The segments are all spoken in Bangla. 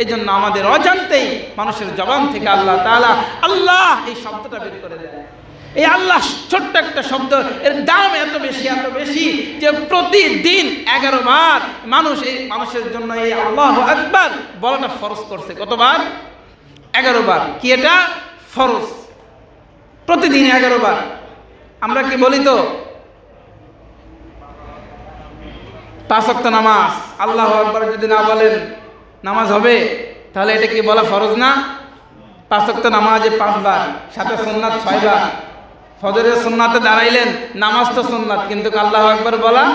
এই জন্য আমাদের অজান্তেই মানুষের জবান থেকে আল্লাহ তাআলা আল্লাহ এই শব্দটা বের করে দেয়। এই আল্লাহ ছোট্ট একটা শব্দ, এর দাম এত বেশি যে প্রতিদিন 11 বার মানুষের জন্য এই আল্লাহু আকবার বলাটা ফরজ করছে। কতবার? 11 বার। কি এটা? ফরজ। প্রতিদিন 11 বার। আমরা কি বলি তো 5 ওয়াক্ত নামাজ আল্লাহু আকবার যদি না বলেন নামাজ হবে? তাহলে এটা কি বলা ফরজ না? 5 ওয়াক্ত নামাজে 5 বার, সাথে সুন্নাত 6 বার। ফজরের সুন্নাতে দাঁড়াইলেন, নামাজ তো সুন্নাত, কিন্তু আল্লাহু আকবার বলা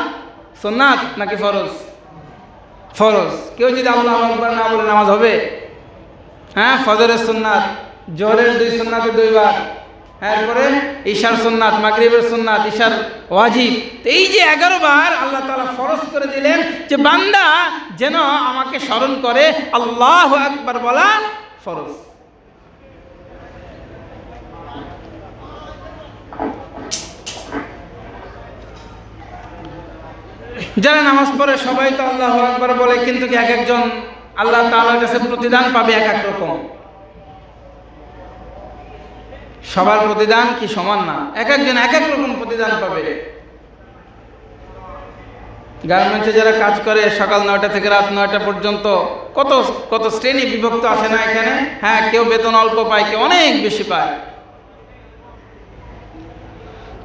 সুন্নাত নাকি ফরজ? ফরজ। কেউ যদি আল্লাহু আকবার না বলে নামাজ হবে? হ্যাঁ, ফজরের সুন্নাত, জোহরের 2 সুন্নাতে 2 বার, এরপরে ঈশার সুন্নাত, মাগরিবের সুন্নাত, ঈশার ওয়াজিব। এই যে 11 বার আল্লাহ তাআলা ফরজ করে দিলেন যে বান্দা যেন আমাকে স্মরণ করে, আল্লাহু আকবার বলা ফরজ। যারা নামাজ পড়ে সবাই তো আল্লাহু আকবার বলে, কিন্তু এক একজন আল্লাহ তাআলার কাছে প্রতিদান পাবে এক এক রকম। সবার প্রতিদান কি সমান না? এক একজন এক এক রকম প্রতিদান পাবে। গার্মেন্টসে যারা কাজ করে সকাল 9টা থেকে রাত 9টা পর্যন্ত কত কত শ্রেণী বিভক্ত আছে না এখানে? হ্যাঁ, কেউ বেতন অল্প পায়, কেউ অনেক বেশি পায়।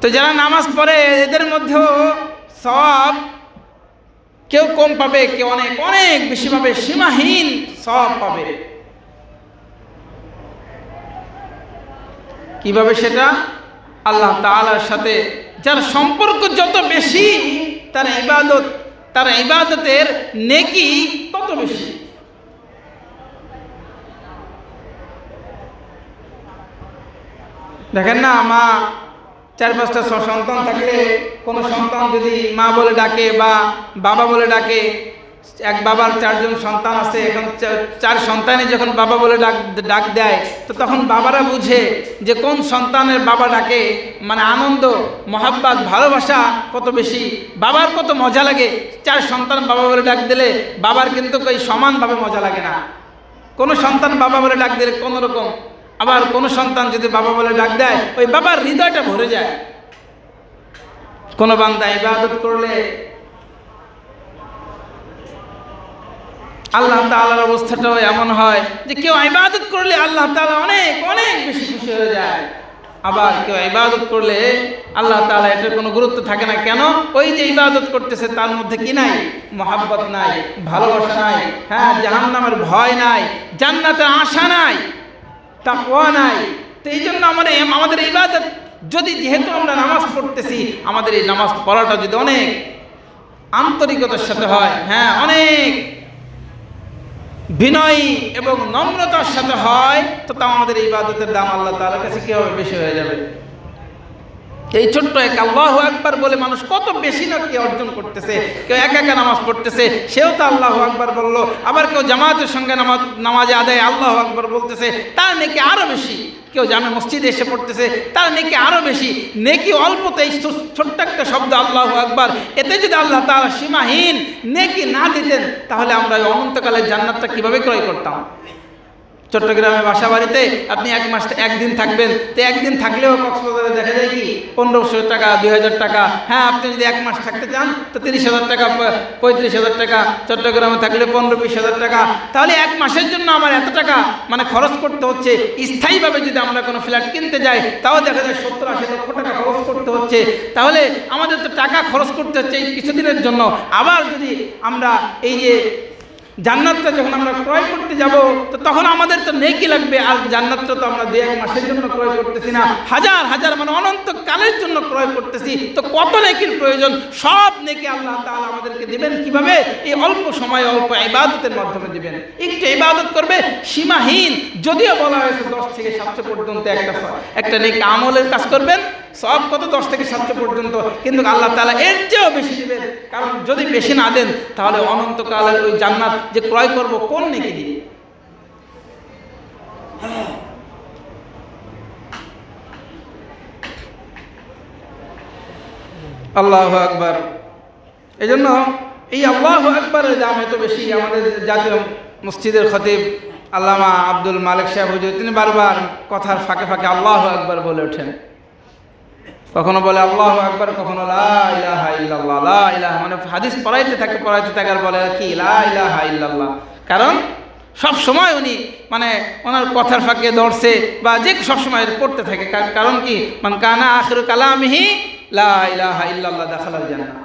তো যারা নামাজ পড়ে এদের মধ্যেও সওয়াব কেউ কম পাবে, কেউ অনেক অনেক বেশি পাবে, সীমাহীন সওয়াব পাবে। কিভাবে সেটা? আল্লাহ তাআলার সাথে যার সম্পর্ক যত বেশি তার ইবাদতের নেকি তত বেশি। দেখেন না, মা 4-5টা সন্তান থাকলে কোনো সন্তান যদি মা বলে ডাকে বা বাবা বলে ডাকে, এক বাবার 4জন সন্তান আছে, এখন 4 সন্তানই যখন বাবা বলে ডাক দেয়, তো তখন বাবারা বুঝে যে কোন সন্তানের বাবা ডাকে মানে আনন্দ, মহাব্বত, ভালোবাসা কত বেশি, বাবার কত মজা লাগে। 4 সন্তান বাবা বলে ডাক দিলে বাবার কিন্তু ওই সমানভাবে মজা লাগে না। কোনো সন্তান বাবা বলে ডাক দিলে কোনো রকম, আবার কোনো সন্তান যদি বাবা বলে ডাক দেয় ওই বাবার হৃদয়টা ভরে যায়। কোনো বান্দা ইবাদত করলে আল্লাহ তাআলার অবস্থাটাও এমন হয় যে কেউ ইবাদত করলে আল্লাহ তাআলা অনেক অনেক বেশি খুশি হয়ে যায়। আবার কেউ ইবাদত করলে আল্লাহ তাআলা এটার কোনো গুরুত্ব থাকে না। কেন? ওই যে ইবাদত করতেছে তার মধ্যে কি নাই? মহাব্বত নাই, ভালোবাসা নাই, হ্যাঁ, জাহান্নামের ভয় নাই, জান্নাতের আশা নাই, তাকওয়া নাই। তো এই জন্য আমাদের ইবাদত যদি, যেহেতু আমরা নামাজ পড়তেছি, আমাদের এই নামাজ পড়াটা যদি অনেক আন্তরিকতার সাথে হয়, হ্যাঁ, অনেক বিনয় এবং নম্রতার সাথে হয়, তো তাও আমাদের ইবাদতের দাম আল্লাহ তাআলার কাছে কি হবে? বেশি হয়ে যাবে। এই ছোট্ট এক আল্লাহু আকবার বলে মানুষ কত বেশি না কি অর্জন করতেছে। কেউ একা একা নামাজ পড়তেছে, সেও তো আল্লাহু আকবার বললো। আবার কেউ জামাতের সঙ্গে নামাজে আদায় আল্লাহু আকবার বলতেছে, তার নেকি আরো বেশি। কেউ জামে মসজিদে এসে পড়তেছে, তার নেকি আরো বেশি। নেকি অল্পতে এই ছোট্ট একটা শব্দ আল্লাহু আকবার, এতে যদি আল্লাহ তাআলা সীমাহীন নেকি না দিতেন, তাহলে আমরা অনন্তকালের জান্নাতটা কিভাবে ক্রয় করতাম? চট্টগ্রামে বাসা বাড়িতে আপনি 1 মাস 1 দিন থাকবেন, তো 1 দিন থাকলেও কক্সবাজারে দেখা যায় কি 1500 টাকা, 2000 টাকা। হ্যাঁ, আপনি যদি 1 মাস থাকতে চান তো 30,000 টাকা, 35,000 টাকা। চট্টগ্রামে থাকলে 15-20,000 টাকা। তাহলে 1 মাসের জন্য আমার এত টাকা মানে খরচ করতে হচ্ছে। স্থায়ীভাবে যদি আমরা কোনো ফ্ল্যাট কিনতে যাই, তাও দেখা যায় 70-80 লক্ষ টাকা খরচ করতে হচ্ছে। তাহলে আমাদের তো টাকা খরচ করতে হচ্ছে এই কিছুদিনের জন্য। আবার যদি আমরা এই যে জান্নাতটা যখন আমরা ক্রয় করতে যাব, তো তখন আমাদের তো নেকি লাগবে। আর জান্নাতটা তো আমরা 2-1 মাসের জন্য ক্রয় করতেছি না, হাজার হাজার মানে অনন্তকালের জন্য ক্রয় করতেছি। তো কত নেকির প্রয়োজন? সব নেকি আল্লাহ তাআলা আমাদেরকে দিবেন কিভাবে? এই অল্প সময়ে অল্প ইবাদতের মাধ্যমে দিবেন। একটু ইবাদত করবে, সীমাহীন। যদিও বলা হয়েছে 10 থেকে 700 পর্যন্ত একটা নেকি আমলের কাজ করবেন, সব কত 10 থেকে 700 পর্যন্ত, কিন্তু আল্লাহ তাআলা এর চেয়েও বেশি দিবেন। কারণ যদি বেশি না দেন তাহলে অনন্তকালের ওই জান্নাত যে ক্রয় করব কোন নেকি দিয়ে? আল্লাহু আকবার। এই জন্য এই আল্লাহু আকবারের দাম এত বেশি। আমাদের জাতীয় মসজিদের খতিব আল্লামা আব্দুল মালিক সাহেব হুজুর, তিনি বারবার কথার ফাঁকে ফাঁকে আল্লাহু আকবার বলে ওঠেন। কখনো বলে আল্লাহু আকবার, কখনো লা ইলাহা ইল্লাল্লাহ, লা ইলাহা, মানে হাদিস পড়াইতে থাকে আর বলে কি লা ইলাহা ইল্লাল্লাহ। কারণ সব সময় উনি মানে ওনার কথার ফাঁকে ধরছে বা যে সব সময় পড়তে থাকে। কারণ কি, মান কানা আখিরু কালামিহি লা ইলাহা ইল্লাল্লাহ দাখালাল জান্নাহ।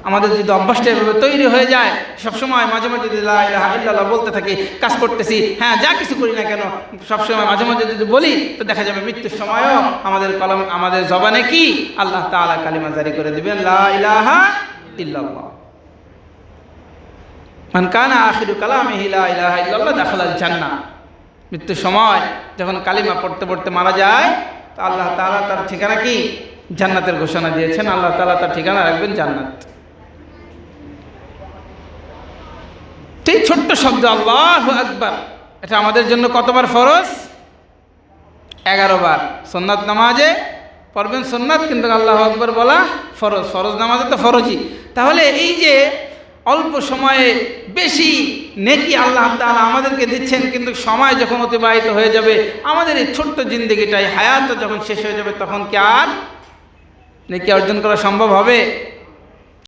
আমাদের যদি অভ্যাসটা এভাবে তৈরি হয়ে যায়, সবসময় মাঝে মাঝে যদি লা ইলাহা ইল্লাল্লাহ বলতে থাকি, কাজ করতেছি, হ্যাঁ যা কিছু করি না কেন সবসময় মাঝে মাঝে যদি বলি, তো দেখা যাবে মৃত্যুর সময়ও আমাদের কলম, আমাদের জবানে কি আল্লাহ তাআলা কালিমা জারি করে দিবেন, লা ইলাহা ইল্লাল্লাহ। মান কানা আখিরু কালামিহি লা ইলাহা ইল্লাল্লাহ দাখালাল জান্নাহ। মৃত্যুর সময় যখন কালিমা পড়তে পড়তে মারা যায়, তো আল্লাহ তাআলা তার ঠিকানা কি জান্নাতের ঘোষণা দিয়েছেন। আল্লাহ তাআলা তার ঠিকানা রাখবেন জান্নাত। এই ছোট্ট শব্দ আল্লাহু আকবার, এটা আমাদের জন্য কতবার ফরজ? 11 বার। সুন্নাত নামাজে পড়বেন সুন্নাত, কিন্তু আল্লাহু আকবার বলা ফরজ। ফরজ নামাজে তো ফরজই। তাহলে এই যে অল্প সময়ে বেশি নেকি আল্লাহ তাআলা আমাদেরকে দিচ্ছেন, কিন্তু সময় যখন অতিবাহিত হয়ে যাবে, আমাদের এই ছোট্ট জিন্দেগিটাই হায়াত যখন শেষ হয়ে যাবে, তখন কি আর নেকি অর্জন করা সম্ভব হবে?